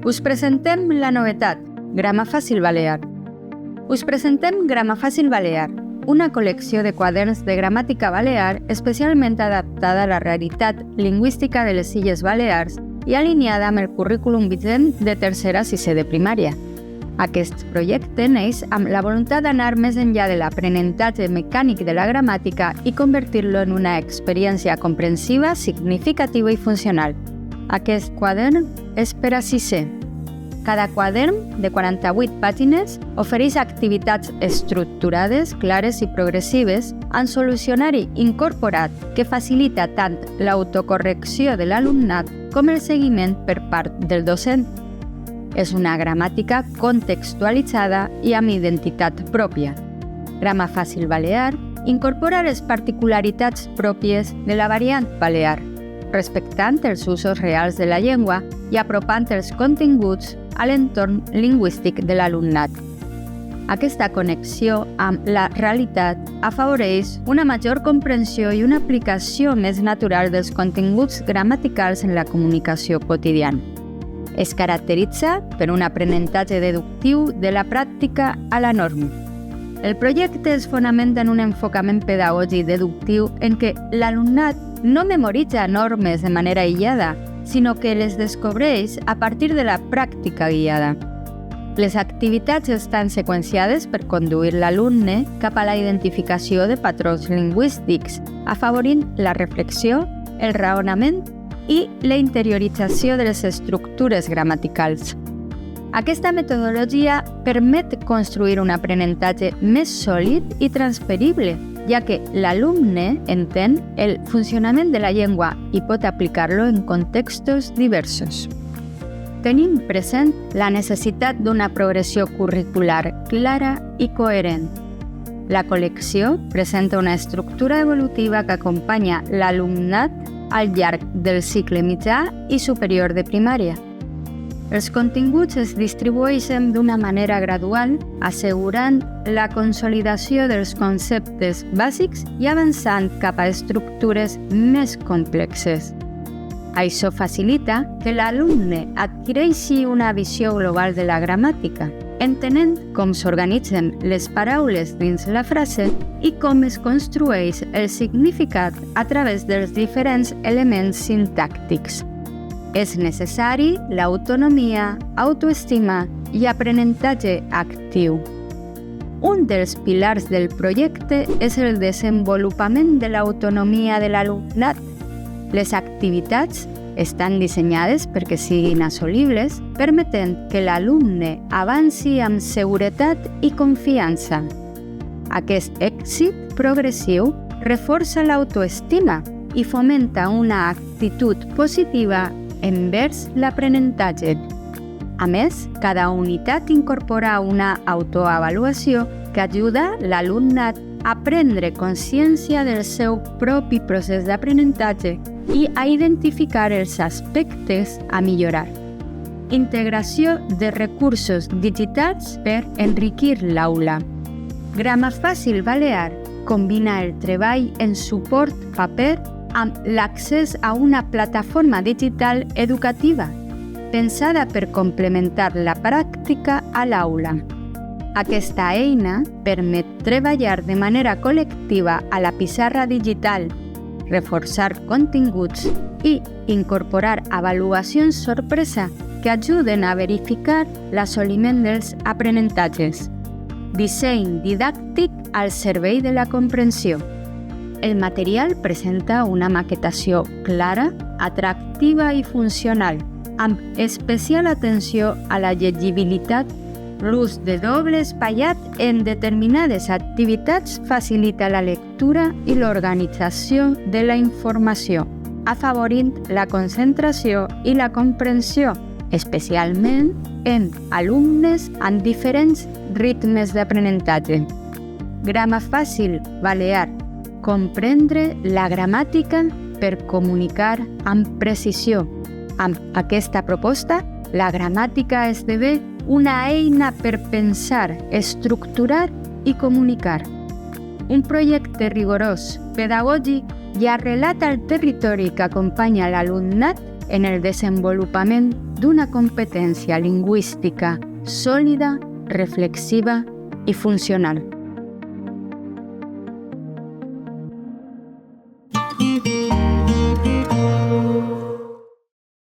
Us presentem la novetat, Grama Fàcil Balear. Us presentem Grama Fàcil Balear, una col·lecció de quaderns de gramàtica balear especialment adaptada a la realitat lingüística de les Illes Balears i alineada amb el currículum vigent de tercera a sisè de primària. Aquest projecte neix amb la voluntat d'anar més enllà de l'aprenentatge mecànic de la gramàtica i convertir-lo en una experiència comprensiva, significativa i funcional. Aquest quadern és per a sisè. Cada quadern, de 48 pàgines, ofereix activitats estructurades, clares i progressives amb solucionari incorporat que facilita tant l'autocorrecció de l'alumnat com el seguiment per part del docent. És una gramàtica contextualitzada i amb identitat pròpia. Grama Fàcil Balear incorpora les particularitats pròpies de la variant balear, respectant els usos reals de la llengua i apropant els continguts a l'entorn lingüístic de l'alumnat. Aquesta connexió amb la realitat afavoreix una major comprensió i una aplicació més natural dels continguts gramaticals en la comunicació quotidiana. Es caracteritza per un aprenentatge deductiu de la pràctica a la norma. El projecte es fonamenta en un enfocament pedagògic deductiu en què l'alumnat no memoritza normes de manera aïllada, sinó que les descobreix a partir de la pràctica guiada. Les activitats estan seqüenciades per conduir l'alumne cap a la identificació de patrons lingüístics, afavorint la reflexió, el raonament i la interiorització de les estructures gramaticals. Aquesta metodologia permet construir un aprenentatge més sòlid i transferible, ja que l'alumne entén el funcionament de la llengua i pot aplicar-lo en contextos diversos. Tenim present la necessitat d'una progressió curricular clara i coherent. La col·lecció presenta una estructura evolutiva que acompanya l'alumnat al llarg del cicle mitjà i superior de primària. Els continguts es distribueixen d'una manera gradual, assegurant la consolidació dels conceptes bàsics i avançant cap a estructures més complexes. Això facilita que l'alumne adquireixi una visió global de la gramàtica, entenent com s'organitzen les paraules dins la frase i com es construeix el significat a través dels diferents elements sintàctics. És necessari l'autonomia, autoestima i aprenentatge actiu. Un dels pilars del projecte és el desenvolupament de l'autonomia de l'alumnat. Les activitats estan dissenyades perquè siguin assolibles, permetent que l'alumne avanci amb seguretat i confiança. Aquest èxit progressiu reforça l'autoestima i fomenta una actitud positiva envers l'aprenentatge. A més, cada unitat incorpora una autoavaluació que ajuda l'alumnat a prendre consciència del seu propi procés d'aprenentatge i a identificar els aspectes a millorar. Integració de recursos digitals per enriquir l'aula. Grama Fàcil Balear combina el treball en suport paper amb l'accés a una plataforma digital educativa, pensada per complementar la pràctica a l'aula. Aquesta eina permet treballar de manera col·lectiva a la pissarra digital, reforçar continguts i incorporar avaluacions sorpresa que ajuden a verificar l'assoliment dels aprenentatges. Disseny didàctic al servei de la comprensió. El material presenta una maquetació clara, atractiva i funcional, amb especial atenció a la llegibilitat. L'ús de doble espatllat en determinades activitats facilita la lectura i l'organització de la informació, afavorint la concentració i la comprensió, especialment en alumnes amb diferents ritmes d'aprenentatge. Grama Fàcil Balear. Comprendre la gramàtica per comunicar amb precisió. Amb aquesta proposta, la gramàtica esdevé una eina per pensar, estructurar i comunicar. Un projecte rigorós, pedagògic i arrelat al territori que acompanya l'alumnat en el desenvolupament d'una competència lingüística sòlida, reflexiva i funcional.